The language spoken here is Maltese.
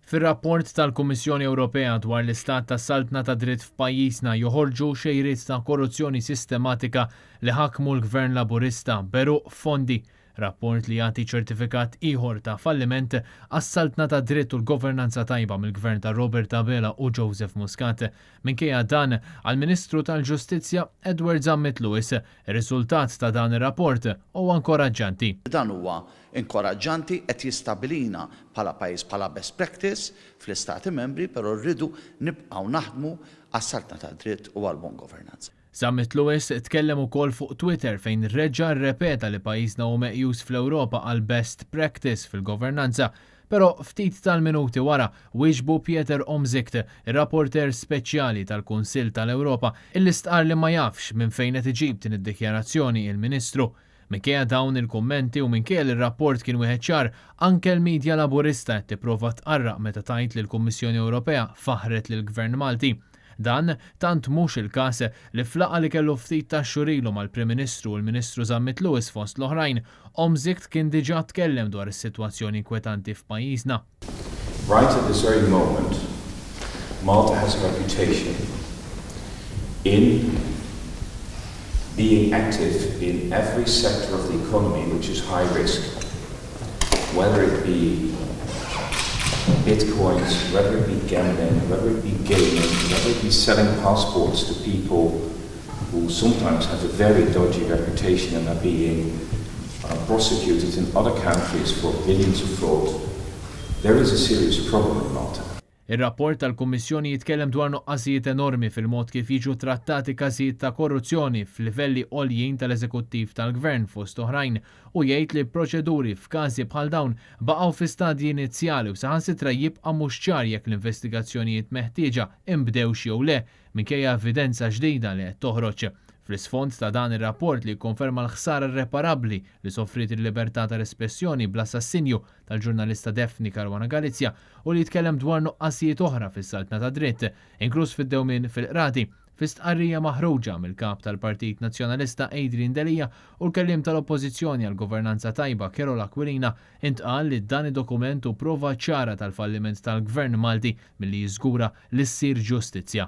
Fir-rapport tal-Kummissjoni Ewropea dwar l-istat ta' saltna ta' dritt f'pajjiżna joħorġu xejriet ta' korruzzjoni sistematika li ħakmu l-Gvern Laburista beruq fondi. Rapport li jagħti ċertifikat ieħor ta' falliment għas-saltna ta' dritt u l-governanza tajba mill-Gvern ta' Robert Abela u Joseph Muscat. Minkejja dan għall-Ministru tal-Ġustizzja Edward Zammit Lewis, ir-riżultat ta' dan ir-rapport huwa inkoraġġanti. Dan huwa inkoraġġanti qed jistabilina bħala pajjiż bħala best practice fl-Istati membri, però rridu nibqgħu naħdmu għas-saltna ta' dritt u għall-bon governanza. Zammit Lewis tkellem ukoll fuq Twitter fejn reġa' rrepeta li pajjiżna hu meqjus fl-Ewropa għal best practice fil-governanza, però ftit tal-minuti wara wieġbu Pieter Omzicht, ir-rapporter speċjali tal-Kunsill tal-Ewropa, illi stqar li ma jafx minn fejn qed iġib din id-dikjarazzjoni il-Ministru. Minkejja dawn il-kummenti u minkejja li r-rapport kien wieħed ċar, anke l-medja Laburista qed tipprova tqarraq meta tgħid li l-Kummissjoni Ewropea faħret lill-Gvern Malti. Dan tant mhux il-każ li flaqa li kellu ftit ta' xurilu mal-Prim Ministru u l-Ministru Zammit Lewis fost l-oħrajn, Omzicht kien diġà tkellem dwar is-sitwazzjoni inkwetanti f'pajjiżna. Right at this very moment, Malta has a reputation in being active in every sector of the economy which is high risk, whether it be Bitcoins, whether it be gambling, whether it be gaming, whether it be selling passports to people who sometimes have a very dodgy reputation and are being prosecuted in other countries for billions of fraud. There is a serious problem in Malta. Ir-rapport tal-Kummissjoni jitkellem dwar nuqqasijiet enormi fil-mod kif jiġu trattati każijiet ta' korruzzjoni f'livelli għoljin tal-eżekuttiv tal-Gvern fost oħrajn u jgħid li proċeduri f'każi bħal dawn baqgħu fi stadji inizjali u saħansitra jibqa' mhux ċar jekk l-investigazzjonijiet meħtieġa inbdewx jew le minkejja evidenza ġdida li qed toħroġ. Fl-isfond ta' dan ir-rapport li jikkonferma l-ħsara irreparabbli li soffriet il-libertà ta' espressjoni bl-assassinju tal-ġurnalista Daphne Caruana Galizia u li jitkellem dwar nuqqasijiet oħra fis-saltna ta' dritt, inkluż fid-dewmien fil-qrati, fi stqarrija maħruġa mill-kap tal-Partit Nazzjonalista Adrian Delija u l-kelliem tal-Oppożizzjoni għall-Governanza tajba Carola Aquilina intqal li dan id-dokument hu prova ċara tal-falliment tal-Gvern Malti milli jiżgura li ssir ġustizzja.